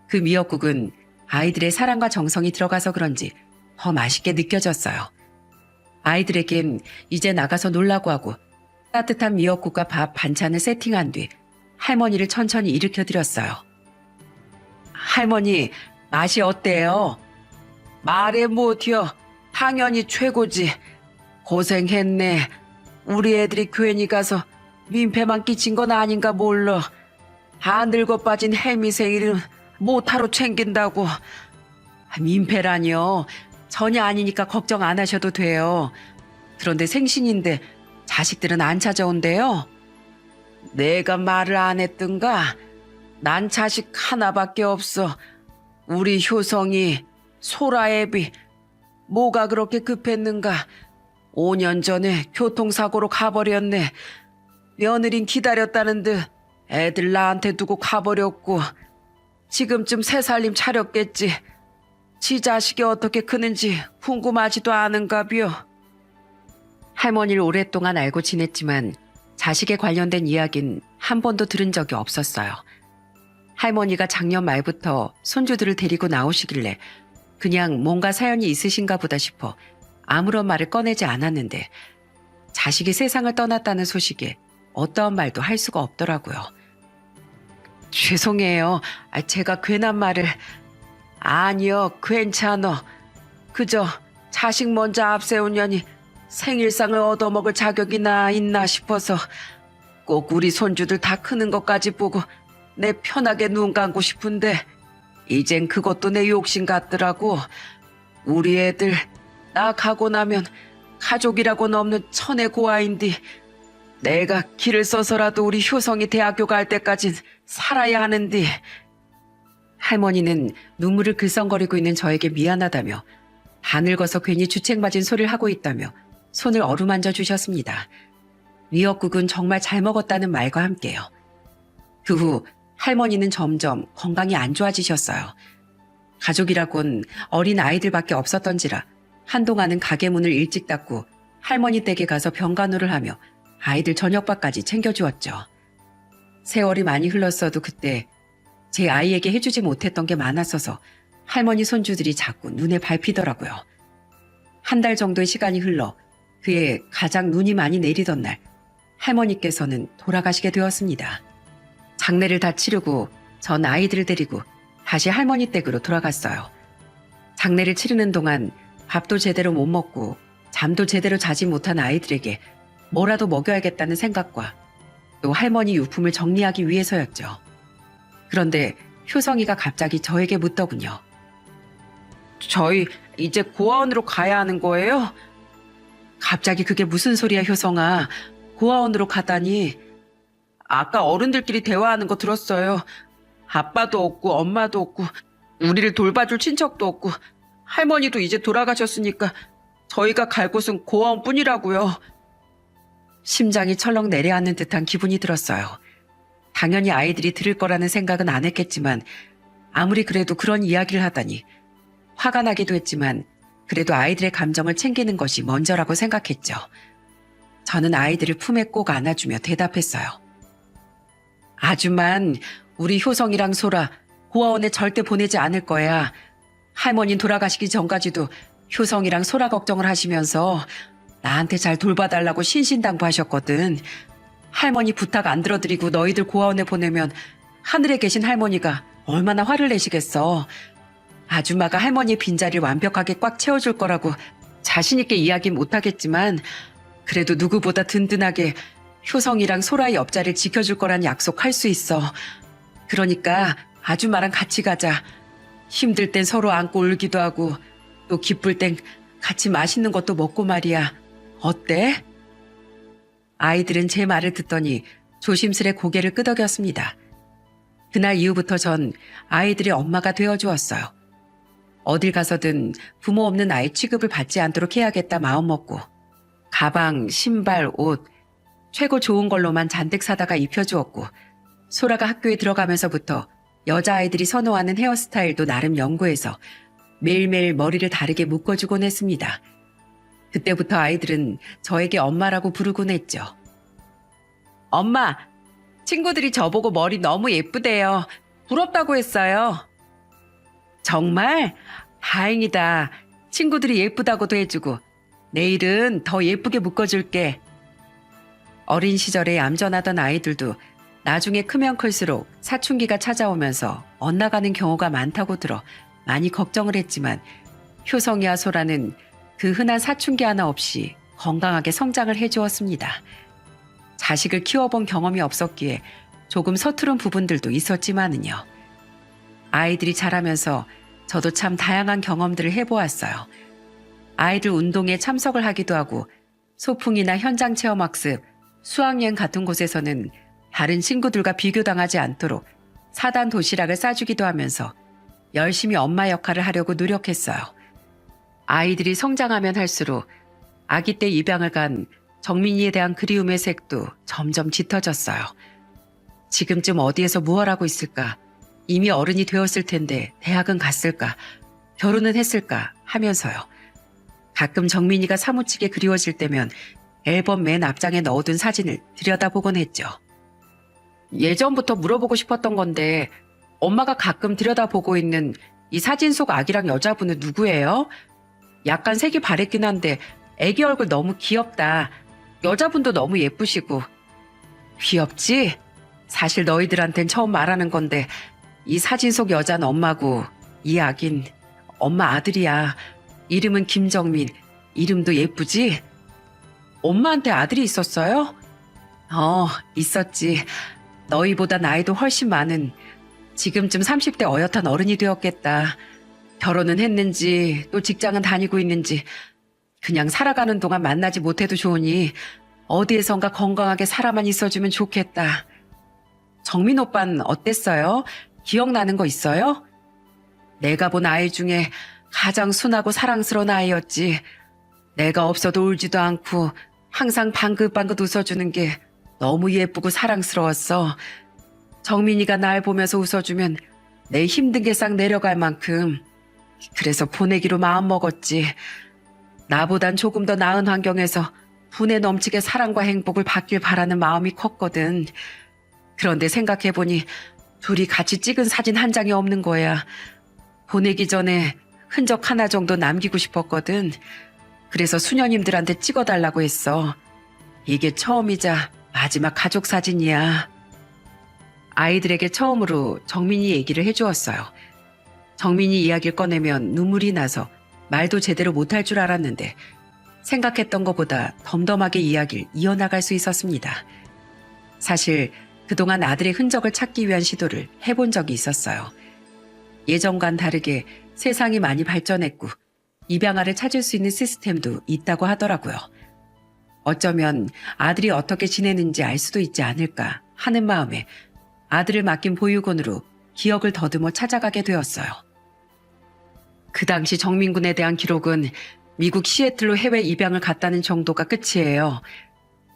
그 미역국은 아이들의 사랑과 정성이 들어가서 그런지 더 맛있게 느껴졌어요. 아이들에겐 이제 나가서 놀라고 하고 따뜻한 미역국과 밥 반찬을 세팅한 뒤 할머니를 천천히 일으켜드렸어요. 할머니, 맛이 어때요? 말해 못혀. 당연히 최고지. 고생했네. 우리 애들이 괜히 가서 민폐만 끼친 건 아닌가 몰라. 다 늙어 빠진 해미생이를 못하러 챙긴다고. 민폐라니요. 전혀 아니니까 걱정 안 하셔도 돼요. 그런데 생신인데 자식들은 안 찾아온대요. 내가 말을 안 했던가? 난 자식 하나밖에 없어. 우리 효성이, 소라애비. 뭐가 그렇게 급했는가? 5년 전에 교통사고로 가버렸네. 며느린 기다렸다는 듯 애들 나한테 두고 가버렸고, 지금쯤 새 살림 차렸겠지. 지 자식이 어떻게 크는지 궁금하지도 않은가벼. 할머니를 오랫동안 알고 지냈지만 자식에 관련된 이야기는 한 번도 들은 적이 없었어요. 할머니가 작년 말부터 손주들을 데리고 나오시길래 그냥 뭔가 사연이 있으신가 보다 싶어 아무런 말을 꺼내지 않았는데, 자식이 세상을 떠났다는 소식에 어떠한 말도 할 수가 없더라고요. 죄송해요. 제가 괜한 말을. 아니요, 괜찮어. 그저 자식 먼저 앞세운 년이 생일상을 얻어먹을 자격이나 있나 싶어서 꼭 우리 손주들 다 크는 것까지 보고 내 편하게 눈 감고 싶은데, 이젠 그것도 내 욕심 같더라고. 우리 애들 나 가고 나면 가족이라고는 없는 천의 고아인데, 내가 길을 써서라도 우리 효성이 대학교 갈 때까진 살아야 하는데. 할머니는 눈물을 글썽거리고 있는 저에게 미안하다며, 다 늙어서 괜히 주책맞은 소리를 하고 있다며 손을 어루만져 주셨습니다. 미역국은 정말 잘 먹었다는 말과 함께요. 그 후 할머니는 점점 건강이 안 좋아지셨어요. 가족이라곤 어린 아이들밖에 없었던지라 한동안은 가게 문을 일찍 닫고 할머니 댁에 가서 병간호를 하며 아이들 저녁밥까지 챙겨주었죠. 세월이 많이 흘렀어도 그때 제 아이에게 해주지 못했던 게 많았어서 할머니 손주들이 자꾸 눈에 밟히더라고요. 한 달 정도의 시간이 흘러 그해 가장 눈이 많이 내리던 날, 할머니께서는 돌아가시게 되었습니다. 장례를 다 치르고 전 아이들을 데리고 다시 할머니 댁으로 돌아갔어요. 장례를 치르는 동안 밥도 제대로 못 먹고 잠도 제대로 자지 못한 아이들에게 뭐라도 먹여야겠다는 생각과 또 할머니 유품을 정리하기 위해서였죠. 그런데 효성이가 갑자기 저에게 묻더군요. 저희 이제 고아원으로 가야 하는 거예요? 갑자기 그게 무슨 소리야, 효성아. 고아원으로 가다니. 아까 어른들끼리 대화하는 거 들었어요. 아빠도 없고 엄마도 없고 우리를 돌봐줄 친척도 없고 할머니도 이제 돌아가셨으니까 저희가 갈 곳은 고아원뿐이라고요. 심장이 철렁 내려앉는 듯한 기분이 들었어요. 당연히 아이들이 들을 거라는 생각은 안 했겠지만 아무리 그래도 그런 이야기를 하다니 화가 나기도 했지만 그래도 아이들의 감정을 챙기는 것이 먼저라고 생각했죠. 저는 아이들을 품에 꼭 안아주며 대답했어요. 아줌만, 우리 효성이랑 소라 고아원에 절대 보내지 않을 거야. 할머니 돌아가시기 전까지도 효성이랑 소라 걱정을 하시면서 나한테 잘 돌봐달라고 신신당부하셨거든. 할머니 부탁 안 들어드리고 너희들 고아원에 보내면 하늘에 계신 할머니가 얼마나 화를 내시겠어. 아줌마가 할머니의 빈자리를 완벽하게 꽉 채워줄 거라고 자신 있게 이야기 못하겠지만 그래도 누구보다 든든하게 효성이랑 소라의 옆자리를 지켜줄 거란 약속할 수 있어. 그러니까 아줌마랑 같이 가자. 힘들 땐 서로 안고 울기도 하고 또 기쁠 땐 같이 맛있는 것도 먹고 말이야. 어때? 아이들은 제 말을 듣더니 조심스레 고개를 끄덕였습니다. 그날 이후부터 전 아이들의 엄마가 되어주었어요. 어딜 가서든 부모 없는 아이 취급을 받지 않도록 해야겠다 마음먹고 가방, 신발, 옷 최고 좋은 걸로만 잔뜩 사다가 입혀주었고 소라가 학교에 들어가면서부터 여자아이들이 선호하는 헤어스타일도 나름 연구해서 매일매일 머리를 다르게 묶어주곤 했습니다. 그때부터 아이들은 저에게 엄마라고 부르곤 했죠. 엄마, 친구들이 저보고 머리 너무 예쁘대요. 부럽다고 했어요. 정말? 다행이다. 친구들이 예쁘다고도 해주고 내일은 더 예쁘게 묶어줄게. 어린 시절에 얌전하던 아이들도 나중에 크면 클수록 사춘기가 찾아오면서 엇나가는 경우가 많다고 들어 많이 걱정을 했지만 효성이와 소라는 그 흔한 사춘기 하나 없이 건강하게 성장을 해주었습니다. 자식을 키워본 경험이 없었기에 조금 서투른 부분들도 있었지만은요. 아이들이 자라면서 저도 참 다양한 경험들을 해보았어요. 아이들 운동에 참석을 하기도 하고 소풍이나 현장 체험학습, 수학여행 같은 곳에서는 다른 친구들과 비교당하지 않도록 사단 도시락을 싸주기도 하면서 열심히 엄마 역할을 하려고 노력했어요. 아이들이 성장하면 할수록 아기 때 입양을 간 정민이에 대한 그리움의 색도 점점 짙어졌어요. 지금쯤 어디에서 무얼 하고 있을까? 이미 어른이 되었을 텐데 대학은 갔을까? 결혼은 했을까? 하면서요. 가끔 정민이가 사무치게 그리워질 때면 앨범 맨 앞장에 넣어둔 사진을 들여다보곤 했죠. 예전부터 물어보고 싶었던 건데 엄마가 가끔 들여다보고 있는 이 사진 속 아기랑 여자분은 누구예요? 약간 색이 바랬긴 한데 애기 얼굴 너무 귀엽다. 여자분도 너무 예쁘시고. 귀엽지? 사실 너희들한텐 처음 말하는 건데 이 사진 속 여자는 엄마고 이 아긴 엄마 아들이야. 이름은 김정민. 이름도 예쁘지? 엄마한테 아들이 있었어요? 있었지. 너희보다 나이도 훨씬 많은 지금쯤 30대 어엿한 어른이 되었겠다. 결혼은 했는지 또 직장은 다니고 있는지 그냥 살아가는 동안 만나지 못해도 좋으니 어디에선가 건강하게 살아만 있어주면 좋겠다. 정민 오빠는 어땠어요? 기억나는 거 있어요? 내가 본 아이 중에 가장 순하고 사랑스러운 아이였지. 내가 없어도 울지도 않고 항상 방긋방긋 웃어주는 게 너무 예쁘고 사랑스러웠어. 정민이가 날 보면서 웃어주면 내 힘든 게 싹 내려갈 만큼. 그래서 보내기로 마음먹었지. 나보단 조금 더 나은 환경에서 분에 넘치게 사랑과 행복을 받길 바라는 마음이 컸거든. 그런데 생각해보니 둘이 같이 찍은 사진 한 장이 없는 거야. 보내기 전에 흔적 하나 정도 남기고 싶었거든. 그래서 수녀님들한테 찍어달라고 했어. 이게 처음이자 마지막 가족 사진이야. 아이들에게 처음으로 정민이 얘기를 해주었어요. 정민이 이야기를 꺼내면 눈물이 나서 말도 제대로 못할 줄 알았는데 생각했던 것보다 덤덤하게 이야기를 이어나갈 수 있었습니다. 사실 그동안 아들의 흔적을 찾기 위한 시도를 해본 적이 있었어요. 예전과는 다르게 세상이 많이 발전했고 입양아를 찾을 수 있는 시스템도 있다고 하더라고요. 어쩌면 아들이 어떻게 지내는지 알 수도 있지 않을까 하는 마음에 아들을 맡긴 보육원으로 기억을 더듬어 찾아가게 되었어요. 그 당시 정민군에 대한 기록은 미국 시애틀로 해외 입양을 갔다는 정도가 끝이에요.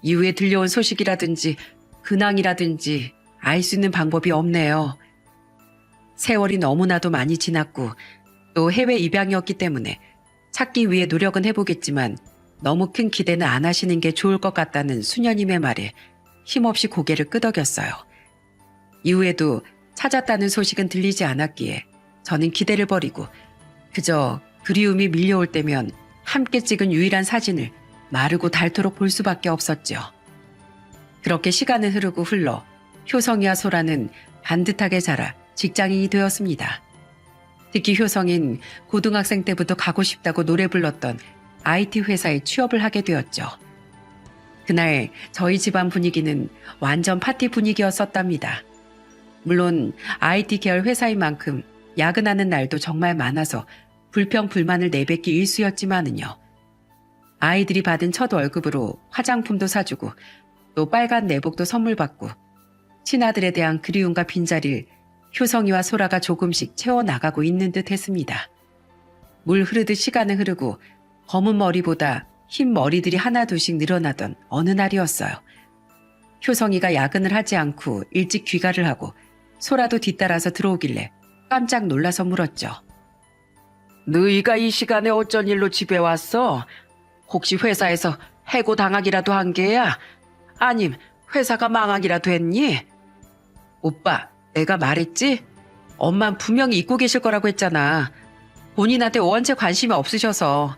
이후에 들려온 소식이라든지 근황이라든지 알 수 있는 방법이 없네요. 세월이 너무나도 많이 지났고 또 해외 입양이었기 때문에 찾기 위해 노력은 해보겠지만 너무 큰 기대는 안 하시는 게 좋을 것 같다는 수녀님의 말에 힘없이 고개를 끄덕였어요. 이후에도 찾았다는 소식은 들리지 않았기에 저는 기대를 버리고 그저 그리움이 밀려올 때면 함께 찍은 유일한 사진을 마르고 닳도록 볼 수밖에 없었죠. 그렇게 시간은 흐르고 흘러 효성이와 소라는 반듯하게 자라 직장인이 되었습니다. 특히 효성인 고등학생 때부터 가고 싶다고 노래 불렀던 IT 회사에 취업을 하게 되었죠. 그날 저희 집안 분위기는 완전 파티 분위기였었답니다. 물론 IT 계열 회사인 만큼 야근하는 날도 정말 많아서 불평불만을 내뱉기 일쑤였지만은요. 아이들이 받은 첫 월급으로 화장품도 사주고 또 빨간 내복도 선물 받고 친아들에 대한 그리움과 빈자리를 효성이와 소라가 조금씩 채워나가고 있는 듯 했습니다. 물 흐르듯 시간은 흐르고 검은 머리보다 흰 머리들이 하나둘씩 늘어나던 어느 날이었어요. 효성이가 야근을 하지 않고 일찍 귀가를 하고 소라도 뒤따라서 들어오길래 깜짝 놀라서 물었죠. 너희가 이 시간에 어쩐 일로 집에 왔어? 혹시 회사에서 해고 당하기라도 한 게야? 아님 회사가 망하기라도 했니? 오빠, 내가 말했지? 엄만 분명히 잊고 계실 거라고 했잖아. 본인한테 원체 관심이 없으셔서.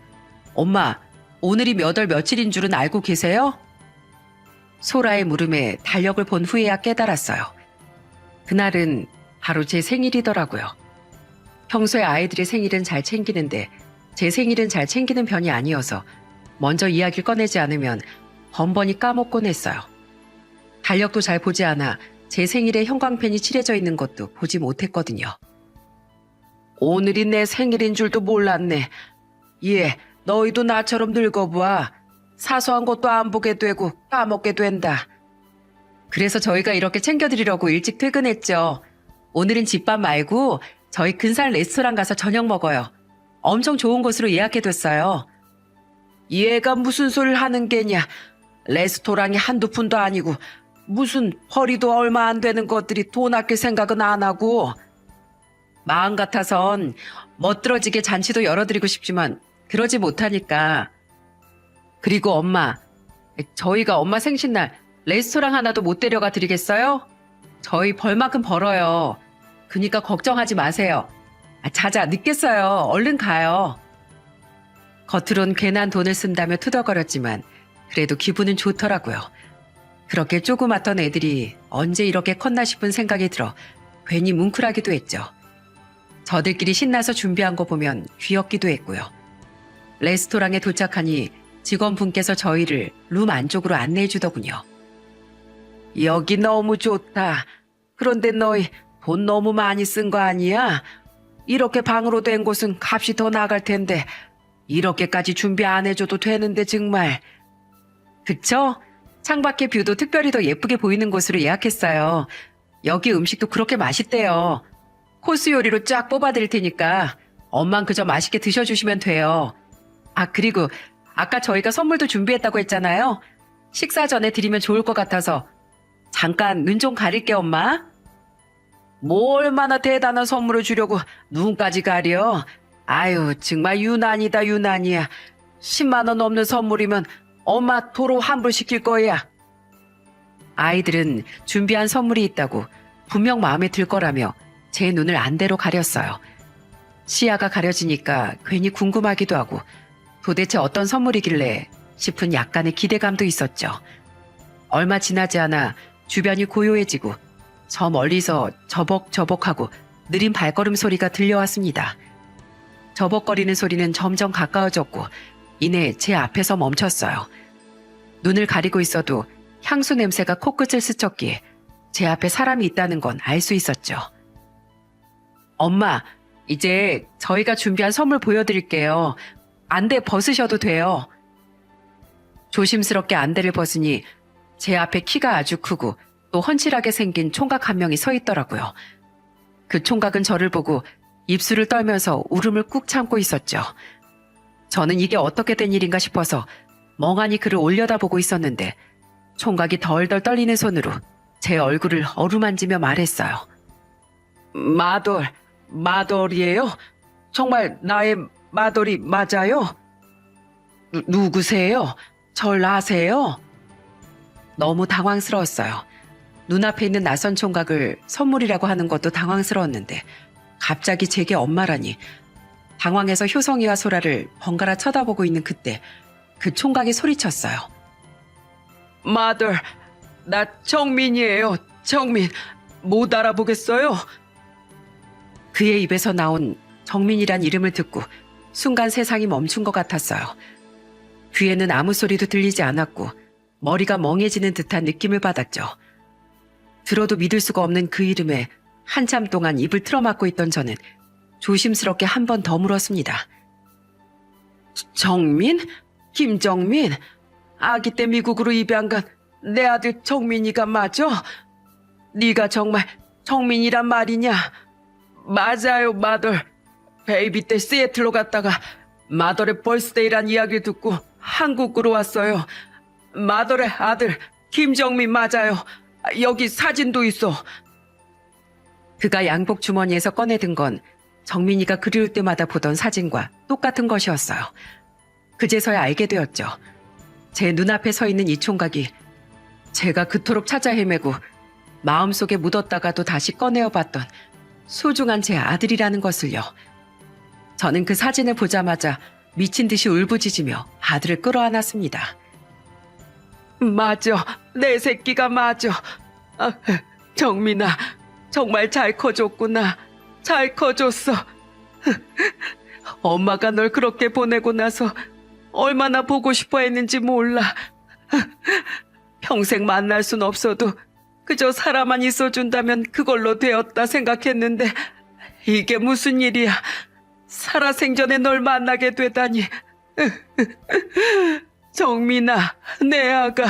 엄마, 오늘이 몇 월 며칠인 줄은 알고 계세요? 소라의 물음에 달력을 본 후에야 깨달았어요. 그날은 바로 제 생일이더라고요. 평소에 아이들의 생일은 잘 챙기는데 제 생일은 잘 챙기는 편이 아니어서 먼저 이야기를 꺼내지 않으면 번번이 까먹곤 했어요. 달력도 잘 보지 않아 제 생일에 형광펜이 칠해져 있는 것도 보지 못했거든요. 오늘이 내 생일인 줄도 몰랐네. 예, 너희도 나처럼 늙어봐. 사소한 것도 안 보게 되고 까먹게 된다. 그래서 저희가 이렇게 챙겨드리려고 일찍 퇴근했죠. 오늘은 집밥 말고 저희 근사한 레스토랑 가서 저녁 먹어요. 엄청 좋은 곳으로 예약해뒀어요. 얘가 무슨 소리를 하는 게냐. 레스토랑이 한두 푼도 아니고 무슨 허리도 얼마 안 되는 것들이 돈 아낄 생각은 안 하고. 마음 같아선 멋들어지게 잔치도 열어드리고 싶지만 그러지 못하니까. 그리고 엄마, 저희가 엄마 생신날 레스토랑 하나도 못 데려가 드리겠어요? 저희 벌만큼 벌어요. 그니까 걱정하지 마세요. 자자, 늦겠어요. 얼른 가요. 겉으론 괜한 돈을 쓴다며 투덜거렸지만 그래도 기분은 좋더라고요. 그렇게 조그맣던 애들이 언제 이렇게 컸나 싶은 생각이 들어 괜히 뭉클하기도 했죠. 저들끼리 신나서 준비한 거 보면 귀엽기도 했고요. 레스토랑에 도착하니 직원분께서 저희를 룸 안쪽으로 안내해 주더군요. 여기 너무 좋다. 그런데 너희 돈 너무 많이 쓴 거 아니야? 이렇게 방으로 된 곳은 값이 더 나갈 텐데 이렇게까지 준비 안 해줘도 되는데 정말. 그쵸? 창밖의 뷰도 특별히 더 예쁘게 보이는 곳으로 예약했어요. 여기 음식도 그렇게 맛있대요. 코스 요리로 쫙 뽑아드릴 테니까 엄만 그저 맛있게 드셔주시면 돼요. 그리고 아까 저희가 선물도 준비했다고 했잖아요. 식사 전에 드리면 좋을 것 같아서 잠깐 눈 좀 가릴게 엄마. 뭐 얼마나 대단한 선물을 주려고 눈까지 가려. 아유 정말 유난이다 유난이야. 10만 원 넘는 선물이면 엄마 도로 환불시킬 거야. 아이들은 준비한 선물이 있다고 분명 마음에 들 거라며 제 눈을 안대로 가렸어요. 시야가 가려지니까 괜히 궁금하기도 하고 도대체 어떤 선물이길래 싶은 약간의 기대감도 있었죠. 얼마 지나지 않아 주변이 고요해지고 저 멀리서 저벅저벅하고 느린 발걸음 소리가 들려왔습니다. 저벅거리는 소리는 점점 가까워졌고 이내 제 앞에서 멈췄어요. 눈을 가리고 있어도 향수 냄새가 코끝을 스쳤기에 제 앞에 사람이 있다는 건 알 수 있었죠. 엄마, 이제 저희가 준비한 선물 보여드릴게요. 안대 벗으셔도 돼요. 조심스럽게 안대를 벗으니 제 앞에 키가 아주 크고 또 헌칠하게 생긴 총각 한 명이 서 있더라고요. 그 총각은 저를 보고 입술을 떨면서 울음을 꾹 참고 있었죠. 저는 이게 어떻게 된 일인가 싶어서 멍하니 그를 올려다보고 있었는데 총각이 덜덜 떨리는 손으로 제 얼굴을 어루만지며 말했어요. 마돌이에요? 정말 나의 마돌이 맞아요? 누구세요? 절 아세요? 너무 당황스러웠어요. 눈앞에 있는 낯선 총각을 선물이라고 하는 것도 당황스러웠는데 갑자기 제게 엄마라니. 당황해서 효성이와 소라를 번갈아 쳐다보고 있는 그때 그 총각이 소리쳤어요. 마돌, 나 정민이에요. 정민. 못 알아보겠어요? 그의 입에서 나온 정민이란 이름을 듣고 순간 세상이 멈춘 것 같았어요. 귀에는 아무 소리도 들리지 않았고 머리가 멍해지는 듯한 느낌을 받았죠. 들어도 믿을 수가 없는 그 이름에 한참 동안 입을 틀어막고 있던 저는 조심스럽게 한 번 더 물었습니다. 정민? 김정민? 아기 때 미국으로 입양 간 내 아들 정민이가 맞아? 네가 정말 정민이란 말이냐? 맞아요, 마돌. 베이비 때 시애틀로 갔다가 마돌의 벌스데이란 이야기를 듣고 한국으로 왔어요. 마돌의 아들 김정민 맞아요. 여기 사진도 있어. 그가 양복 주머니에서 꺼내든 건 정민이가 그리울 때마다 보던 사진과 똑같은 것이었어요. 그제서야 알게 되었죠. 제 눈앞에 서 있는 이 총각이 제가 그토록 찾아 헤매고 마음속에 묻었다가도 다시 꺼내어 봤던 소중한 제 아들이라는 것을요. 저는 그 사진을 보자마자 미친 듯이 울부짖으며 아들을 끌어안았습니다. 맞아, 내 새끼가 맞아. 정민아, 정말 잘 커줬구나. 잘 커줬어. 엄마가 널 그렇게 보내고 나서 얼마나 보고 싶어 했는지 몰라. 평생 만날 순 없어도 그저 사람만 있어준다면 그걸로 되었다 생각했는데 이게 무슨 일이야. 살아생전에 널 만나게 되다니. 정민아, 내 아가.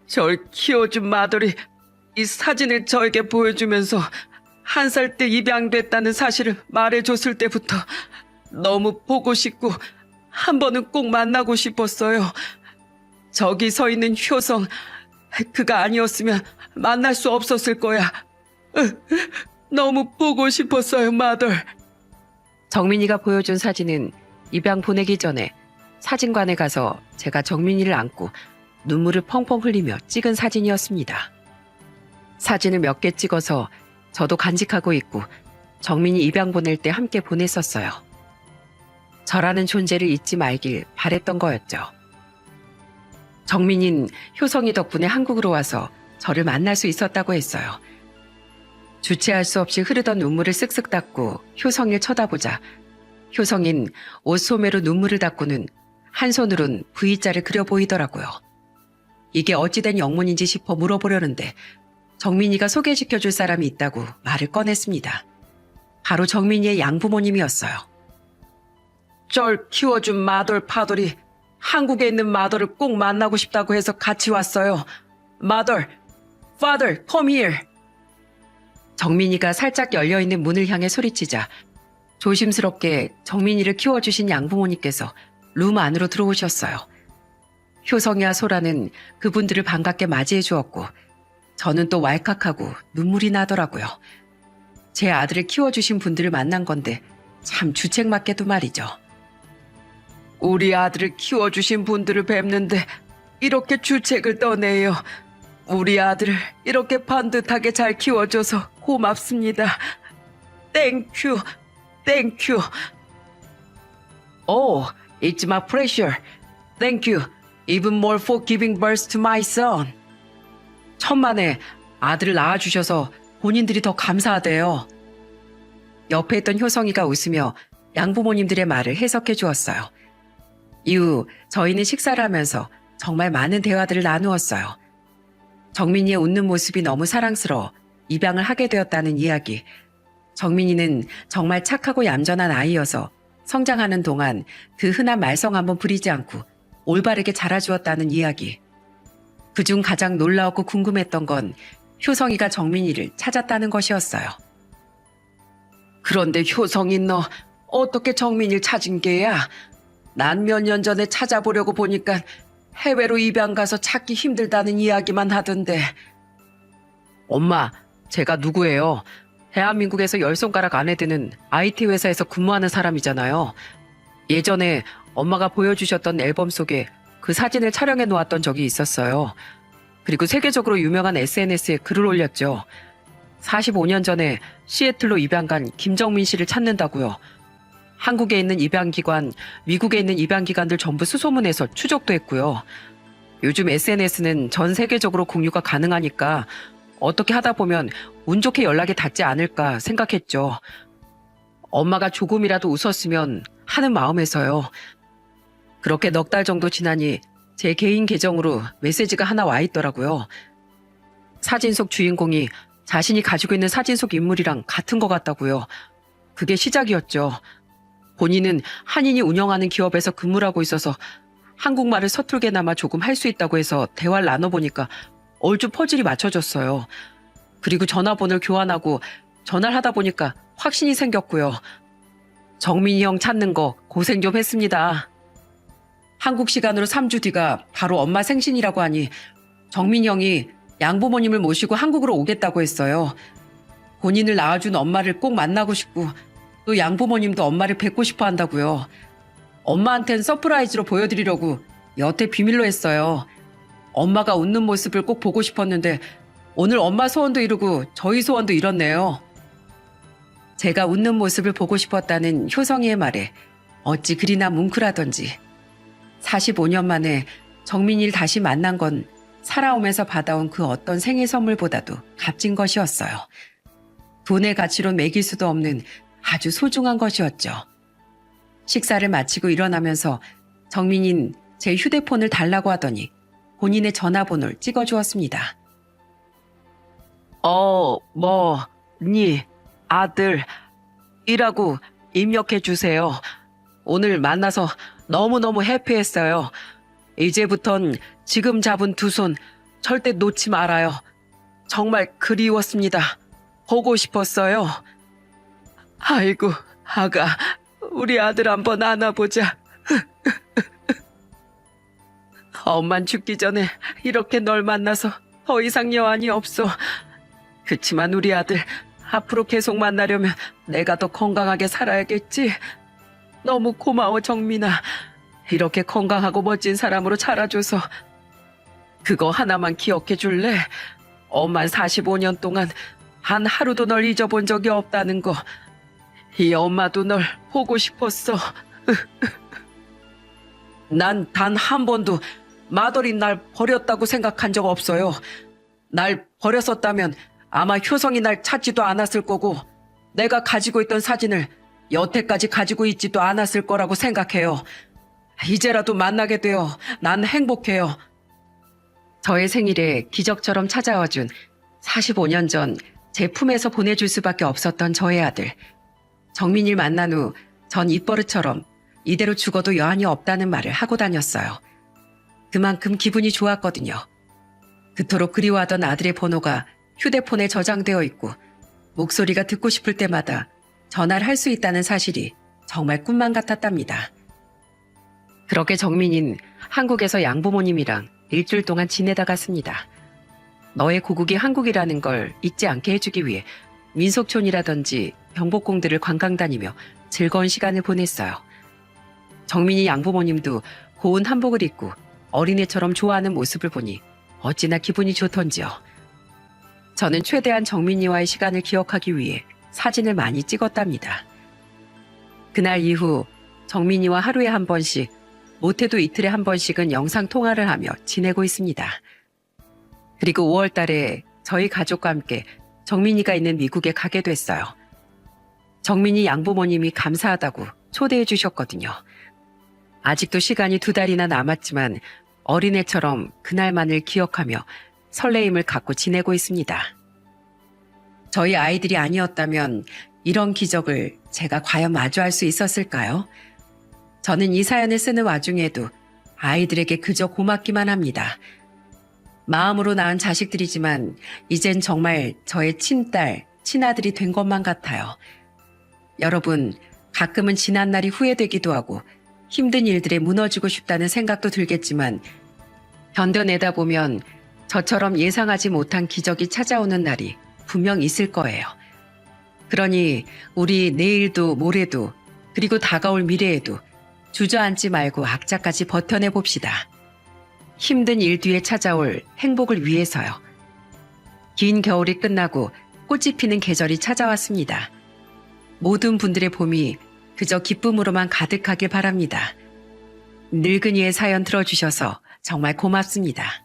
절 키워준 마돌이 이 사진을 저에게 보여주면서 1살 때 입양됐다는 사실을 말해줬을 때부터 너무 보고 싶고 한 번은 꼭 만나고 싶었어요. 저기 서 있는 효성, 그가 아니었으면 만날 수 없었을 거야. 너무 보고 싶었어요, 마돌. 정민이가 보여준 사진은 입양 보내기 전에 사진관에 가서 제가 정민이를 안고 눈물을 펑펑 흘리며 찍은 사진이었습니다. 사진을 몇 개 찍어서 저도 간직하고 있고 정민이 입양 보낼 때 함께 보냈었어요. 저라는 존재를 잊지 말길 바랬던 거였죠. 정민인 효성이 덕분에 한국으로 와서 저를 만날 수 있었다고 했어요. 주체할 수 없이 흐르던 눈물을 쓱쓱 닦고 효성이를 쳐다보자 효성인 옷 소매로 눈물을 닦고는 한 손으론 V자를 그려 보이더라고요. 이게 어찌된 영문인지 싶어 물어보려는데 정민이가 소개시켜줄 사람이 있다고 말을 꺼냈습니다. 바로 정민이의 양부모님이었어요. 절 키워준 마돌 파돌이 한국에 있는 마돌을 꼭 만나고 싶다고 해서 같이 왔어요. 마돌, father, come here. 정민이가 살짝 열려있는 문을 향해 소리치자 조심스럽게 정민이를 키워주신 양부모님께서 룸 안으로 들어오셨어요. 효성이와 소라는 그분들을 반갑게 맞이해 주었고 저는 또 왈칵하고 눈물이 나더라고요. 제 아들을 키워주신 분들을 만난 건데 참 주책맞게도 말이죠. 우리 아들을 키워주신 분들을 뵙는데 이렇게 주책을 떠내요. 우리 아들을 이렇게 반듯하게 잘 키워줘서 고맙습니다. 땡큐, 땡큐. Oh, it's my pleasure. Thank you. Even more for giving birth to my son. 천만에 아들을 낳아주셔서 본인들이 더 감사하대요. 옆에 있던 효성이가 웃으며 양부모님들의 말을 해석해 주었어요. 이후 저희는 식사를 하면서 정말 많은 대화들을 나누었어요. 정민이의 웃는 모습이 너무 사랑스러워 입양을 하게 되었다는 이야기. 정민이는 정말 착하고 얌전한 아이여서 성장하는 동안 그 흔한 말썽 한번 부리지 않고 올바르게 자라주었다는 이야기. 그중 가장 놀라웠고 궁금했던 건 효성이가 정민이를 찾았다는 것이었어요. 그런데 효성이 너 어떻게 정민이를 찾은 게야? 난 몇 년 전에 찾아보려고 보니까 해외로 입양 가서 찾기 힘들다는 이야기만 하던데. 엄마, 제가 누구예요? 대한민국에서 10손가락 안에 드는 IT 회사에서 근무하는 사람이잖아요. 예전에 엄마가 보여주셨던 앨범 속에 그 사진을 촬영해 놓았던 적이 있었어요. 그리고 세계적으로 유명한 SNS에 글을 올렸죠. 45년 전에 시애틀로 입양 간 김정민 씨를 찾는다고요. 한국에 있는 입양기관, 미국에 있는 입양기관들 전부 수소문해서 추적도 했고요. 요즘 SNS는 전 세계적으로 공유가 가능하니까 어떻게 하다 보면 운 좋게 연락이 닿지 않을까 생각했죠. 엄마가 조금이라도 웃었으면 하는 마음에서요. 그렇게 넉 달 정도 지나니 제 개인 계정으로 메시지가 하나 와 있더라고요. 사진 속 주인공이 자신이 가지고 있는 사진 속 인물이랑 같은 것 같다고요. 그게 시작이었죠. 본인은 한인이 운영하는 기업에서 근무를 하고 있어서 한국말을 서툴게나마 조금 할 수 있다고 해서 대화를 나눠보니까 얼추 퍼즐이 맞춰졌어요. 그리고 전화번호를 교환하고 전화를 하다 보니까 확신이 생겼고요. 정민이 형 찾는 거 고생 좀 했습니다. 한국 시간으로 3주 뒤가 바로 엄마 생신이라고 하니 정민이 형이 양부모님을 모시고 한국으로 오겠다고 했어요. 본인을 낳아준 엄마를 꼭 만나고 싶고 또 양부모님도 엄마를 뵙고 싶어 한다고요. 엄마한텐 서프라이즈로 보여드리려고 여태 비밀로 했어요. 엄마가 웃는 모습을 꼭 보고 싶었는데 오늘 엄마 소원도 이루고 저희 소원도 이뤘네요. 제가 웃는 모습을 보고 싶었다는 효성이의 말에 어찌 그리나 뭉클하던지 45년 만에 정민이를 다시 만난 건 살아오면서 받아온 그 어떤 생일 선물보다도 값진 것이었어요. 돈의 가치로 매길 수도 없는 아주 소중한 것이었죠. 식사를 마치고 일어나면서 정민이는 제 휴대폰을 달라고 하더니 본인의 전화번호를 찍어주었습니다. 니 아들 이라고 입력해 주세요. 오늘 만나서 너무너무 해피했어요. 이제부턴 지금 잡은 두 손 절대 놓지 말아요. 정말 그리웠습니다. 보고 싶었어요. 아이고, 아가, 우리 아들 한번 안아보자. 엄만 죽기 전에 이렇게 널 만나서 더 이상 여한이 없어. 그치만 우리 아들 앞으로 계속 만나려면 내가 더 건강하게 살아야겠지. 너무 고마워, 정민아. 이렇게 건강하고 멋진 사람으로 자라줘서. 그거 하나만 기억해 줄래? 엄만 45년 동안 한 하루도 널 잊어본 적이 없다는 거. 이 엄마도 널 보고 싶었어. 난 단 한 번도 마더리 날 버렸다고 생각한 적 없어요. 날 버렸었다면 아마 효성이 날 찾지도 않았을 거고 내가 가지고 있던 사진을 여태까지 가지고 있지도 않았을 거라고 생각해요. 이제라도 만나게 되어 난 행복해요. 저의 생일에 기적처럼 찾아와준 45년 전 제 품에서 보내줄 수밖에 없었던 저의 아들. 정민이를 만난 후 전 입버릇처럼 이대로 죽어도 여한이 없다는 말을 하고 다녔어요. 그만큼 기분이 좋았거든요. 그토록 그리워하던 아들의 번호가 휴대폰에 저장되어 있고 목소리가 듣고 싶을 때마다 전화를 할 수 있다는 사실이 정말 꿈만 같았답니다. 그렇게 정민이는 한국에서 양부모님이랑 일주일 동안 지내다 갔습니다. 너의 고국이 한국이라는 걸 잊지 않게 해주기 위해 민속촌이라든지 경복궁들을 관광 다니며 즐거운 시간을 보냈어요. 정민이 양부모님도 고운 한복을 입고 어린애처럼 좋아하는 모습을 보니 어찌나 기분이 좋던지요. 저는 최대한 정민이와의 시간을 기억하기 위해 사진을 많이 찍었답니다. 그날 이후 정민이와 하루에 한 번씩, 못해도 이틀에 한 번씩은 영상통화를 하며 지내고 있습니다. 그리고 5월 달에 저희 가족과 함께 정민이가 있는 미국에 가게 됐어요. 정민이 양부모님이 감사하다고 초대해 주셨거든요. 아직도 시간이 2달이나 남았지만 어린애처럼 그날만을 기억하며 설레임을 갖고 지내고 있습니다. 저희 아이들이 아니었다면 이런 기적을 제가 과연 마주할 수 있었을까요? 저는 이 사연을 쓰는 와중에도 아이들에게 그저 고맙기만 합니다. 마음으로 낳은 자식들이지만 이젠 정말 저의 친딸, 친아들이 된 것만 같아요. 여러분, 가끔은 지난 날이 후회되기도 하고 힘든 일들에 무너지고 싶다는 생각도 들겠지만 견뎌내다 보면 저처럼 예상하지 못한 기적이 찾아오는 날이 분명 있을 거예요. 그러니 우리 내일도 모레도 그리고 다가올 미래에도 주저앉지 말고 악자까지 버텨내 봅시다. 힘든 일 뒤에 찾아올 행복을 위해서요. 긴 겨울이 끝나고 꽃이 피는 계절이 찾아왔습니다. 모든 분들의 봄이 그저 기쁨으로만 가득하길 바랍니다. 늙은이의 사연 들어주셔서 정말 고맙습니다.